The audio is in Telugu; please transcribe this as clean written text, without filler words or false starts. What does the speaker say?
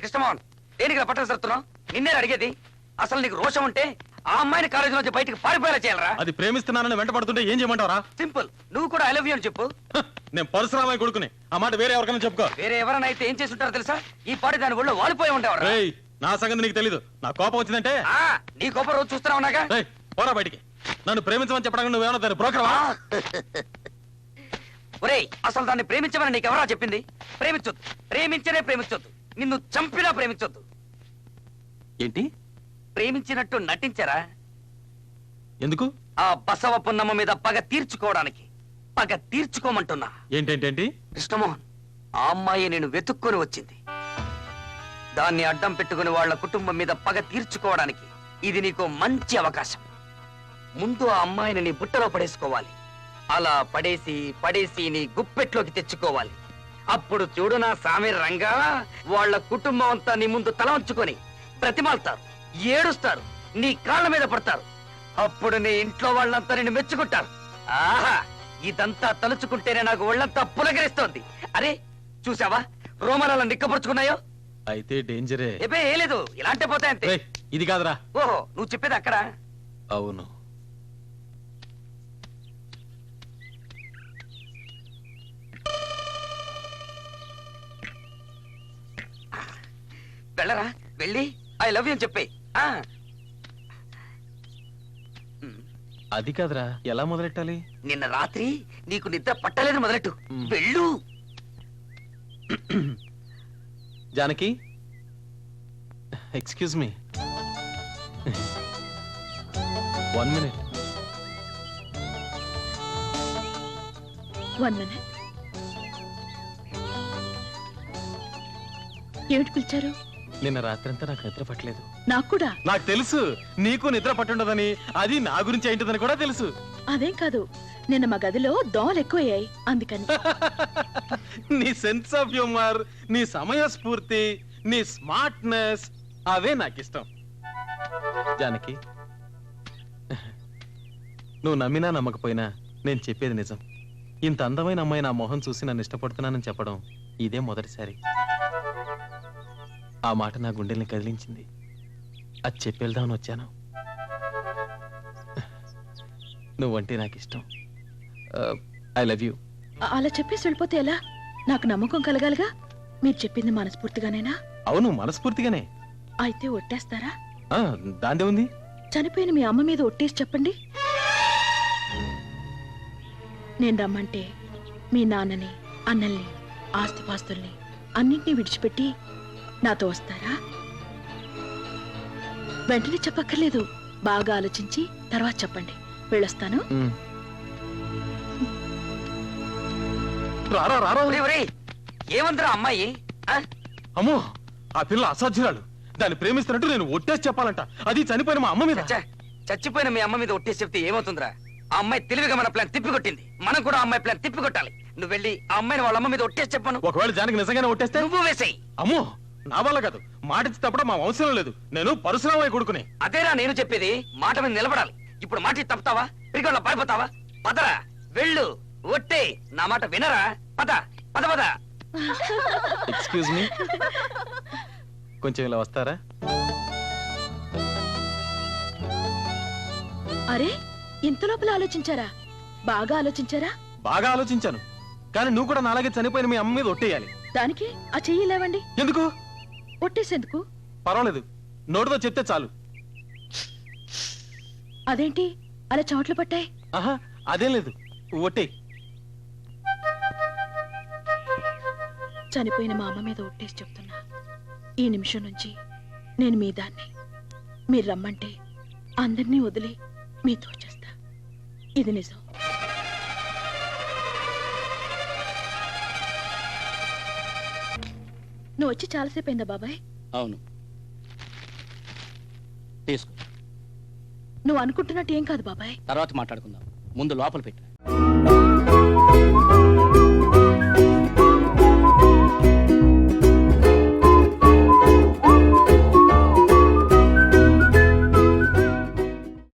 కృష్ణమోహన్, దేనికి పట్టణ సరుతున్నావు? నిన్నే అడిగేది. అసలు నీకు రోషం ఉంటే ఆ అమ్మాయిని కాలేజీ నుంచి బయటకు పారిపోయేలా చేయాలరా? అది ప్రేమిస్తున్నానని వెంట పడుతుంటే ఏం చేయమంటారా? సింపుల్, నువ్వు కూడా ఐ లవ్ యూ అని చెప్పు. నేను పరశురామయ్య కొడుకుని, ఆ మాట వేరే ఎవరికైనా చెప్పుకో. వేరే ఎవరైనా అయితే ఏం చేసి ఉంటారో తెలుసా? ఈ పాటి దాని ఒళ్ళు వాలిపోయి ఉండేవారు. నా సంగతి నీకు తెలీదు. నా కోపం వచ్చిందంటే నీ కోపం రోజు చూస్తున్నావు నాగా. పోరా బయటికి. నన్ను ప్రేమించమని చెప్పడానికి నువ్వేమన్నా దాన్ని బ్రోకర్వా? ఒరేయ్, అసలు దాన్ని ప్రేమించమని నీకెవరా చెప్పింది? ప్రేమించొద్దు, ప్రేమించనే ప్రేమించొద్దు, నిన్ను చంపినా ప్రేమించొద్దు. ఏంటి? ప్రేమించినట్టు నటించరా? ఎందుకు? ఆ బసవ పున్నమ్మ మీద పగ తీర్చుకోవడానికి. పగ తీర్చుకోమంటున్నా. ఏంటేంటేంటి? కృష్ణమోహన్, ఆ అమ్మాయి నేను వెతుక్కొని వచ్చింది. దాన్ని అడ్డం పెట్టుకుని వాళ్ళ కుటుంబం మీద పగ తీర్చుకోవడానికి ఇది నీకు మంచి అవకాశం. ముందు ఆ అమ్మాయిని నీ బుట్టలో పడేసుకోవాలి. అలా పడేసి పడేసి నీ గుప్పెట్లోకి తెచ్చుకోవాలి. అప్పుడు చూడు నా సామి రంగా, వాళ్ళ కుటుంబం అంతా నీ ముందు తల ఉంచుకొని ప్రతిమాలుతారు, ఏడుస్తారు, నీ కాళ్ళ మీద పడతారు. అప్పుడు నీ ఇంట్లో వాళ్ళంతా నిన్ను మెచ్చుకుంటారు. ఆహా, ఇదంతా తలుచుకుంటేనే నాకు ఒళ్ళంతా పులకరిస్తోంది. అరే చూసావా రోమనాల నిక్కపరుచుకున్నాయో? అయితే డేంజరే. ఏ లేదు, ఇలాంటి పోతాయంతే. ఇది కాదురా. ఓహో, నువ్వు చెప్పేది అక్కడ. అవును. వెళ్ళరా, వెళ్ళి ఐ లవ్ యూ అని చెప్పే. అది కాదురా, ఎలా మొదలెట్టాలి? నిన్న రాత్రి నీకు నిద్ర పట్టలేదు, మొదలెట్టు. వెళ్ళు. Janaki, excuse me, 1 minute. 1 minute. ఏమిటి పిలిచారు? నిన్న రాత్రంతా నాకు నిద్ర పట్టలేదు. నాకు కూడా. నాకు తెలుసు నీకు నిద్ర పట్టుండదని. అది నా గురించి ఏంటిదని కూడా తెలుసు. అదేం కాదు, నిన్న మా గదిలో దోమలు ఎక్కువయ్యాయి, అందుకని. నీ సెన్స్ ఆఫ్ హ్యూమర్, నీ సమయ స్ఫూర్తి, నీ స్మార్ట్నెస్, అవే నాకు ఇష్టం. జానకి, నువ్వు నమ్మినా నమ్మకపోయినా నేను చెప్పేది నిజం. ఇంత అందమైన అమ్మాయి నా మొహం చూసి నన్ను ఇష్టపడుతున్నానని చెప్పడం ఇదే మొదటిసారి. ఆ మాట నా గుండెల్ని కదిలించింది. అది చెప్పేద్దామని వచ్చాను. నువ్వంటే నాకు ఇష్టం. I love you. అలా చెప్పేసి వెళ్ళిపోతే ఎలా? నాకు నమ్మకం కలగాలిగా. మీరు చెప్పింది మనస్ఫూర్తిగానేనా? అవును, మనస్ఫూర్తిగానే. అయితే ఒట్టేస్తారా? దాందే ఉంది. చనిపోయిన మీ అమ్మ మీద ఒట్టేసి చెప్పండి. నేను రమ్మంటే మీ నాన్నని, అన్నల్ని, ఆస్తిపాస్తుల్ని అన్నింటినీ విడిచిపెట్టి నాతో వస్తారా? వెంటనే చెప్పక్కర్లేదు, బాగా ఆలోచించి తర్వాత చెప్పండి. వెళ్ళొస్తాను. ఏమందరా అమ్మాయి? అమ్మో, ఆ పిల్ల అసాధ్యురాలు. దాన్ని ప్రేమిస్తున్నట్టు నేను ఒట్టేసి చెప్పాలంట. అది చనిపోయిన మా అమ్మ మీద. చచ్చిపోయిన మీ అమ్మ మీద ఒట్టేసి చెప్తే ఏమవుతుందిరా? ఆ అమ్మాయి తెలివిగా మన ప్లాన్ తిప్పికొట్టింది. మనం కూడా ఆ అమ్మాయి ప్లాన్ తిప్పికొట్టాలి. నువ్వు వెళ్ళి ఆ అమ్మాయిని వాళ్ళ అమ్మ మీద ఒట్టేసి చెప్పను. ఒకవేళ జానకి నిజంగానే ఒట్టేస్తే నువ్వు వేసేయి. అమ్మో, నా వల్ల కాదు. మాటిచ్చి తప్పడం మా వంశంలో లేదు. నేను పరశురామయ్య కొడుకుని. అదేరా నేను చెప్పేది, మాట మీద నిలబడాలి. ఇప్పుడు మాట తప్పుతావా? పిరిగొళ్ళ పారిపోతావా? పదరా, వెళ్ళు, ఒట్టే. నా మాట వినరా? పద పద పద. ఎక్స్క్యూజ్ మీ, కొంచెం ఇలా వస్తారా? అరే, ఇంత లోపల ఆలోచించారా? బాగా ఆలోచించారా? బాగా ఆలోచించాను, కానీ నువ్వు కూడా నాలాగే చనిపోయిన మీ అమ్మ మీద ఒట్టేయాలి. దానికి ఆ చెయ్యి లేవండి. ఎందుకు? ఒట్టేసేందుకు? పర్వాలేదు, నోటితో చెప్తే చాలు. అదేంటి అలా చోట్లు పట్టాయి? ఆహా, అదేం లేదు, ఒట్టే. చనిపోయిన మా అమ్మ మీద ఒట్టేసి చెప్తున్నా, ఈ నిమిషం నుంచి నేను మీ దాన్ని. మీరు రమ్మంటే అందరినీ వదిలి మీతో వచ్చేస్తా. ఇది నిజం. నువ్వు వచ్చి చాలాసేపు అయిందా బాబాయ్? అవును, తీసుకో. నువ్వు అనుకుంటున్నట్టు ఏం కాదు బాబాయ్. తర్వాత మాట్లాడుకుందాం, ముందు లోపల పెట్టు.